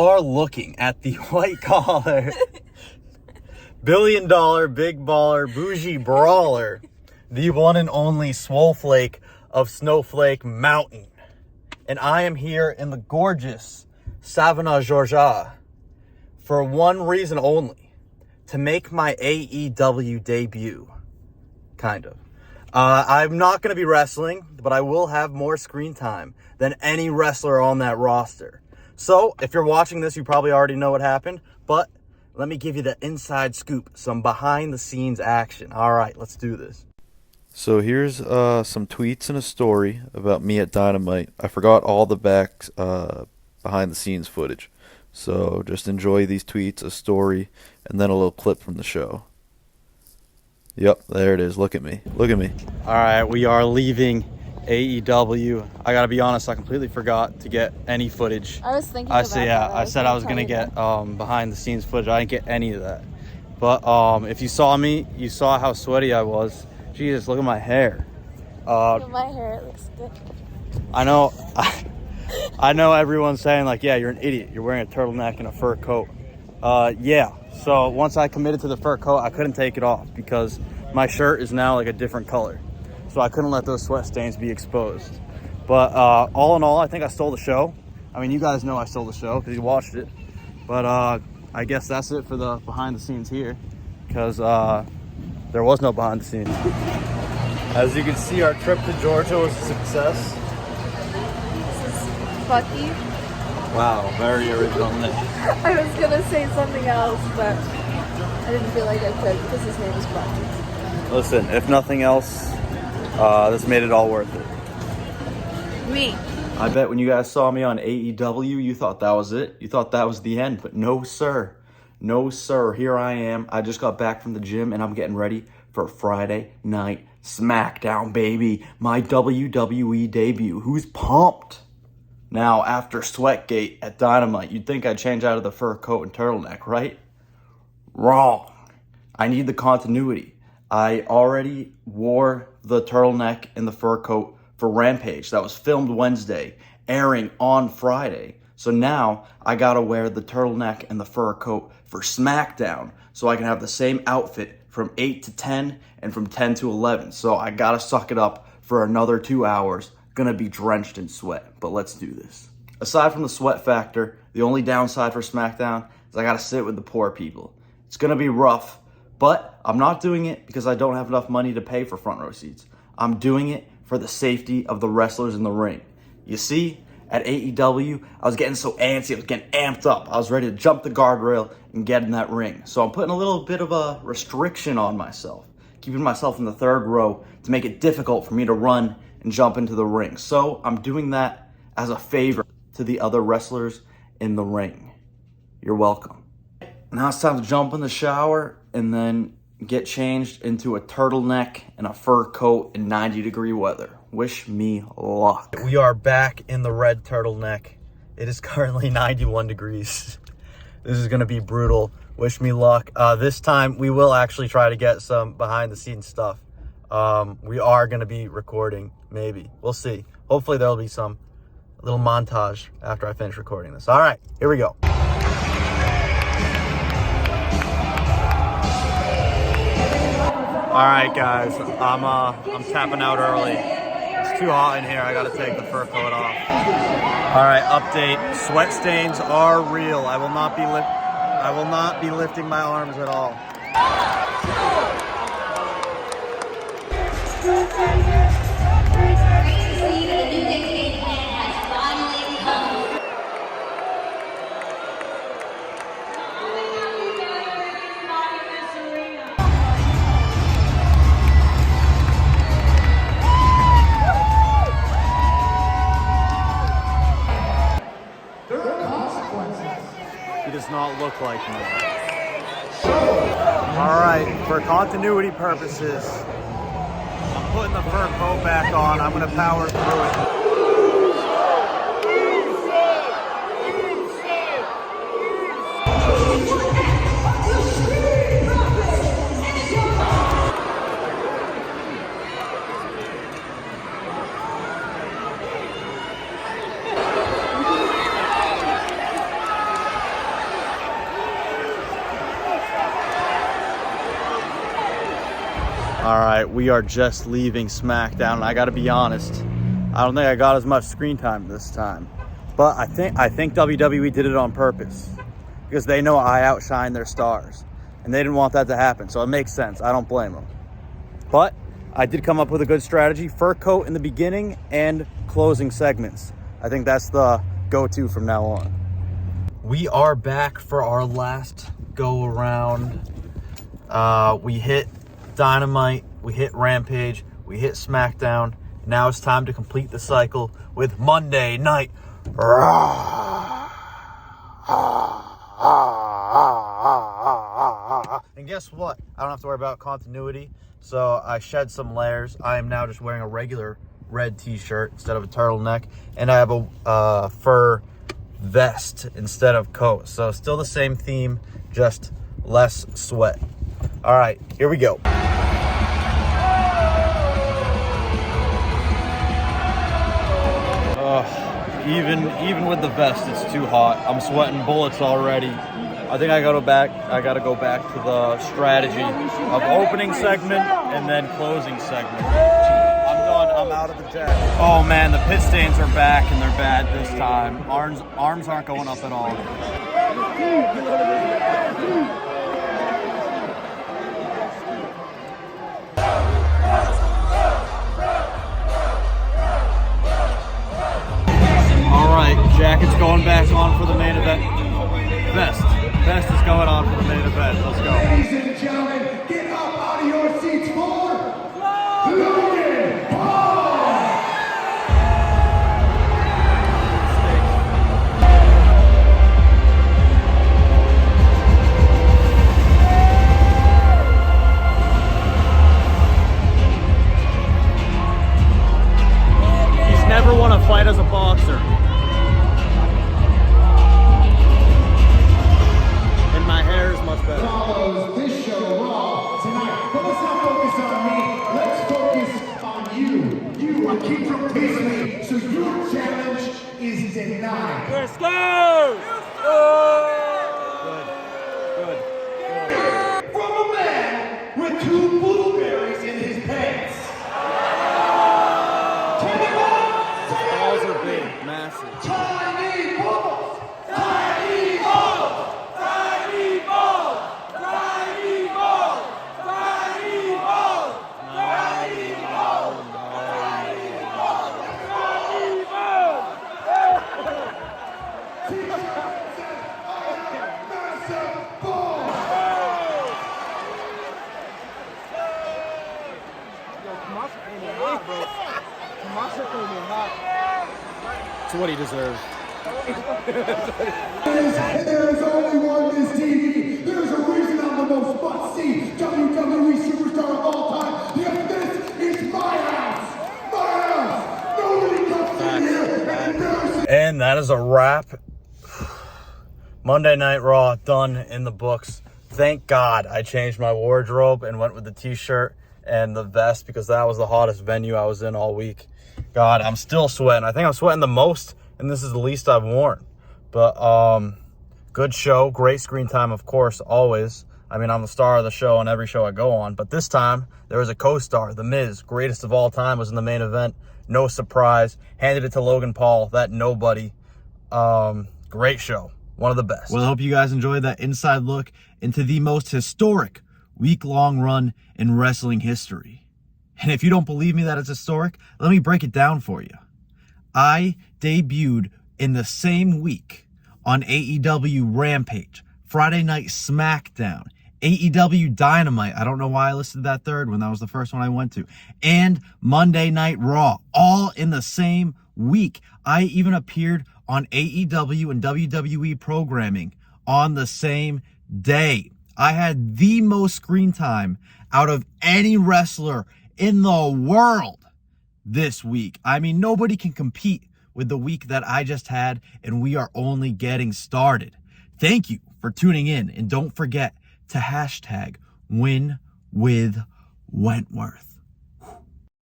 are looking at the white collar, billion dollar, big baller, bougie brawler, the one and only Swole Flake of Snowflake Mountain. And I am here in the gorgeous Savannah, Georgia, for one reason only, to make my AEW debut, kind of. I'm not going to be wrestling, but I will have more screen time than any wrestler on that roster. So, if you're watching this, you probably already know what happened, but let me give you the inside scoop, some behind-the-scenes action. All right, let's do this. So here's some tweets and a story about me at Dynamite. I forgot all the behind-the-scenes footage. So just enjoy these tweets, a story, and then a little clip from the show. Yep, there it is. Look at me. Look at me. All right, we are leaving AEW. I got to be honest, I completely forgot to get any footage. I was thinking about that. I said I was going to get behind-the-scenes footage. I didn't get any of that. But if you saw me, you saw how sweaty I was. Jesus, look at my hair. Look at my hair, it looks good. I know. I know everyone's saying, like, yeah, you're an idiot. You're wearing a turtleneck and a fur coat. Yeah. So once I committed to the fur coat, I couldn't take it off because my shirt is now like a different color. So I couldn't let those sweat stains be exposed. But all in all, I think I stole the show. I mean, you guys know I stole the show because you watched it. But I guess that's it for the behind the scenes here because there was no behind the scenes. As you can see, our trip to Georgia was a success. This is Bucky. Wow, very original name. I was going to say something else, but I didn't feel like I could because his name is Bucky. Listen, if nothing else, this made it all worth it. Me. I bet when you guys saw me on AEW, you thought that was it. You thought that was the end, but no, sir. No, sir. Here I am. I just got back from the gym, and I'm getting ready for Friday Night SmackDown, baby. My WWE debut. Who's pumped? Now, after Sweatgate at Dynamite, you'd think I'd change out of the fur coat and turtleneck, right? Wrong. I need the continuity. I already wore the turtleneck and the fur coat for Rampage. That was filmed Wednesday, airing on Friday. So now I gotta wear the turtleneck and the fur coat for SmackDown so I can have the same outfit from 8 to 10 and from 10 to 11. So I gotta suck it up for another 2 hours. Gonna be drenched in sweat, but let's do this. Aside from the sweat factor, the only downside for SmackDown is I gotta sit with the poor people. It's gonna be rough, but I'm not doing it because I don't have enough money to pay for front row seats. I'm doing it for the safety of the wrestlers in the ring. You see, at AEW, I was getting so antsy, I was getting amped up. I was ready to jump the guardrail and get in that ring. So I'm putting a little bit of a restriction on myself, keeping myself in the third row to make it difficult for me to run and jump into the ring. So I'm doing that as a favor to the other wrestlers in the ring. You're welcome. Now it's time to jump in the shower and then get changed into a turtleneck and a fur coat in 90-degree weather. Wish me luck. We are back in the red turtleneck. It is currently 91 degrees. This is going to be brutal. Wish me luck. This time we will actually try to get some behind the scenes stuff. We are going to be recording, maybe. We'll see. Hopefully there'll be a little montage after I finish recording this. All right, here we go. All right, guys, I'm tapping out early. It's too hot in here. I gotta take the fur coat off. All right, update. Sweat stains are real. I will not be lifting my arms at all. He does not look like me. All right, for continuity purposes, I'm putting the fur coat back on. I'm gonna power through it. right, we are just leaving SmackDown, and I gotta be honest, I don't think I got as much screen time this time. But I think WWE did it on purpose because they know I outshine their stars, and they didn't want that to happen. So it makes sense. I don't blame them. But I did come up with a good strategy: fur coat in the beginning and closing segments. I think that's the go-to from now on. We are back for our last go around. We hit Dynamite, we hit Rampage, we hit SmackDown. Now it's time to complete the cycle with Monday Night Raw. And guess what? I don't have to worry about continuity. So I shed some layers. I am now just wearing a regular red t-shirt instead of a turtleneck. And I have a fur vest instead of coat. So still the same theme, just less sweat. All right, here we go. Even with the vest, it's too hot. I'm sweating bullets already. I think I gotta go back to the strategy of opening segment and then closing segment. I'm done. I'm out of the deck. Oh man, the pit stains are back and they're bad this time. Arms aren't going up at all. Jacket's going back on for the main event. Vest is going on for the main event. Let's go. Ladies and gentlemen, get up out of your seats for Logan Paul! He's never won a fight as a boxer. My hair is much better. Follows this show Raw tonight, but let's not focus on me. Let's focus on you. You keep from pleasing me, so your challenge is denied. Let's go! Good. From a man with 2 blueberries in his pants. Balls are big, massive. Tiny balls! Tiny balls! It's what he deserves. There's only one Miss TV. There's a reason I'm the most must-see WWE superstar of all time. Yes, this is my house. My house. Nobody comes in here and embarrasses. And that is a wrap. Monday Night Raw done in the books. Thank God I changed my wardrobe and went with the t-shirt and the vest because that was the hottest venue I was in all week. God, I'm still sweating. I think I'm sweating the most, and this is the least I've worn. But good show, great screen time, of course, always. I mean, I'm the star of the show on every show I go on. But this time, there was a co-star, The Miz, greatest of all time, was in the main event. No surprise. Handed it to Logan Paul, that nobody. Great show. One of the best. Well, I hope you guys enjoyed that inside look into the most historic week-long run in wrestling history. And if you don't believe me that it's historic, let me break it down for you. I debuted in the same week on AEW Rampage, Friday Night SmackDown, AEW Dynamite. I don't know why I listed that third one. That was the first one I went to. And Monday Night Raw, all in the same week. I even appeared on AEW and WWE programming on the same day. I had the most screen time out of any wrestler in the world this week. I mean, nobody can compete with the week that I just had, and we are only getting started. Thank you for tuning in, and don't forget to hashtag win with Wentworth.